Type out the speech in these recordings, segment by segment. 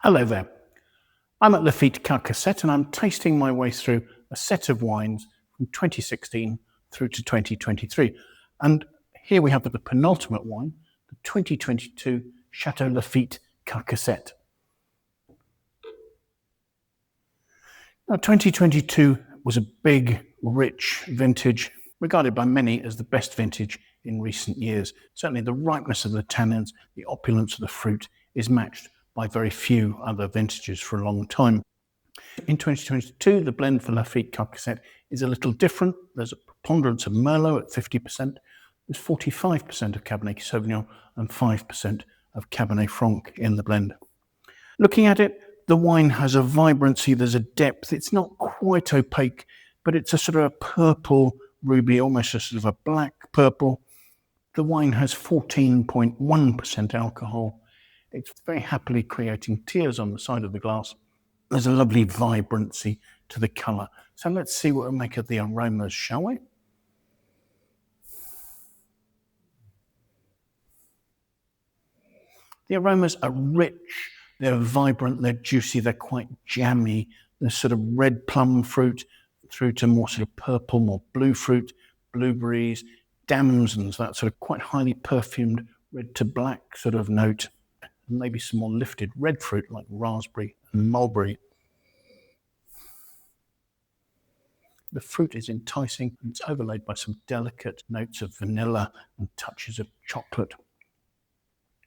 Hello there. I'm at Laffitte Carcasset and I'm tasting my way through a set of wines from 2016 through to 2023. And here we have the penultimate wine, the 2022 Chateau Laffitte Carcasset. Now, 2022 was a big, rich vintage, regarded by many as the best vintage in recent years. Certainly the ripeness of the tannins, the opulence of the fruit is matched by very few other vintages for a long time. In 2022, the blend for Laffitte Carcasset is a little different. There's a preponderance of Merlot at 50%. There's 45% of Cabernet Sauvignon and 5% of Cabernet Franc in the blend. Looking at it, the wine has a vibrancy, there's a depth. It's not quite opaque, but it's a sort of a purple ruby, almost a sort of a black purple. The wine has 14.1% alcohol. It's very happily creating tears on the side of the glass. There's a lovely vibrancy to the colour. So let's see what we make of the aromas, shall we? The aromas are rich, they're vibrant, they're juicy, they're quite jammy. There's sort of red plum fruit through to more sort of purple, more blue fruit, blueberries, damsons, that sort of quite highly perfumed red to black sort of note. And maybe some more lifted red fruit like raspberry and mulberry. The fruit is enticing and it's overlaid by some delicate notes of vanilla and touches of chocolate.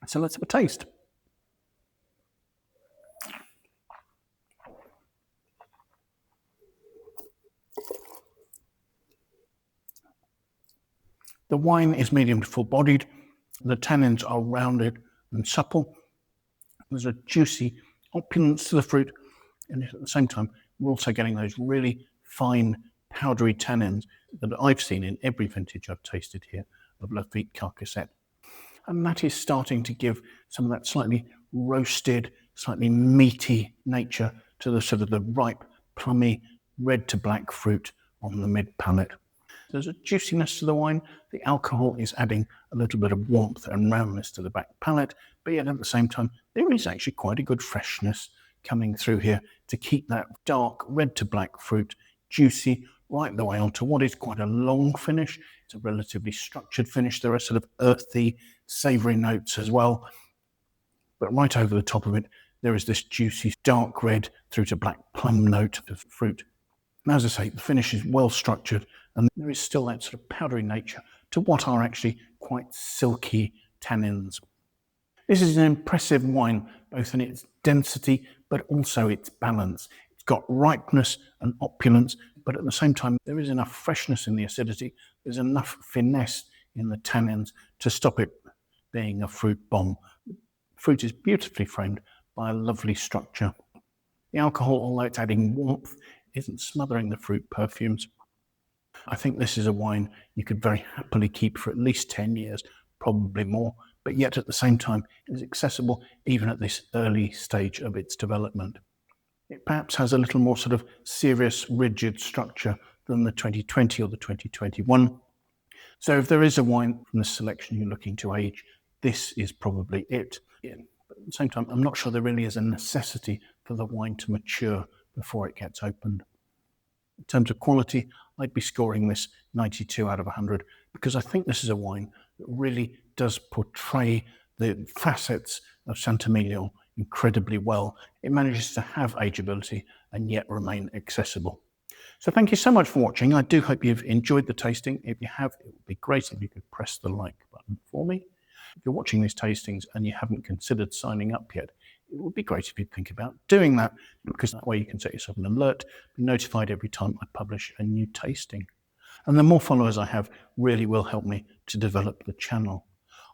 So let's have a taste. The wine is medium to full-bodied. The tannins are rounded and supple. There's a juicy opulence to the fruit, and at the same time, we're also getting those really fine, powdery tannins that I've seen in every vintage I've tasted here of Laffitte Carcasset. And that is starting to give some of that slightly roasted, slightly meaty nature to the sort of the ripe, plummy, red to black fruit on the mid-palate. There's a juiciness to the wine. The alcohol is adding a little bit of warmth and roundness to the back palate, but yet at the same time, there is actually quite a good freshness coming through here to keep that dark red to black fruit juicy right the way onto what is quite a long finish. It's a relatively structured finish. There are sort of earthy, savoury notes as well, but right over the top of it, there is this juicy dark red through to black plum note of fruit. And as I say, the finish is well structured and there is still that sort of powdery nature to what are actually quite silky tannins. This is an impressive wine, both in its density, but also its balance. It's got ripeness and opulence, but at the same time, there is enough freshness in the acidity. There's enough finesse in the tannins to stop it being a fruit bomb. Fruit is beautifully framed by a lovely structure. The alcohol, although it's adding warmth, isn't smothering the fruit perfumes. I think this is a wine you could very happily keep for at least 10 years, probably more, but yet at the same time is accessible even at this early stage of its development. It perhaps has a little more sort of serious, rigid structure than the 2020 or the 2021. So if there is a wine from this selection you're looking to age, this is probably it. But at the same time, I'm not sure there really is a necessity for the wine to mature before it gets opened. In terms of quality, I'd be scoring this 92 out of 100 because I think this is a wine that really does portray the facets of Saint-Emilion incredibly well. It manages to have ageability and yet remain accessible. So thank you so much for watching. I do hope you've enjoyed the tasting. If you have, it would be great if you could press the like button for me. If you're watching these tastings and you haven't considered signing up yet, it would be great if you'd think about doing that, because that way you can set yourself an alert, be notified every time I publish a new tasting. And the more followers I have really will help me to develop the channel.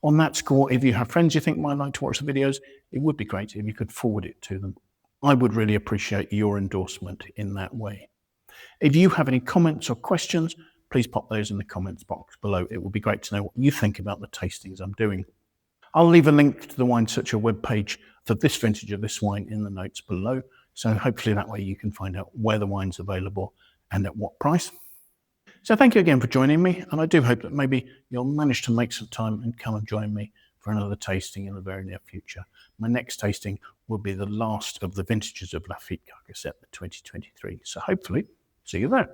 On that score, if you have friends you think might like to watch the videos, it would be great if you could forward it to them. I would really appreciate your endorsement in that way. If you have any comments or questions, please pop those in the comments box below. It would be great to know what you think about the tastings I'm doing. I'll leave a link to the winesearcher webpage for this vintage of this wine in the notes below. So hopefully that way you can find out where the wine's available and at what price. So thank you again for joining me. And I do hope that maybe you'll manage to make some time and come and join me for another tasting in the very near future. My next tasting will be the last of the vintages of Laffitte Carcasset, the 2023. So hopefully, see you there.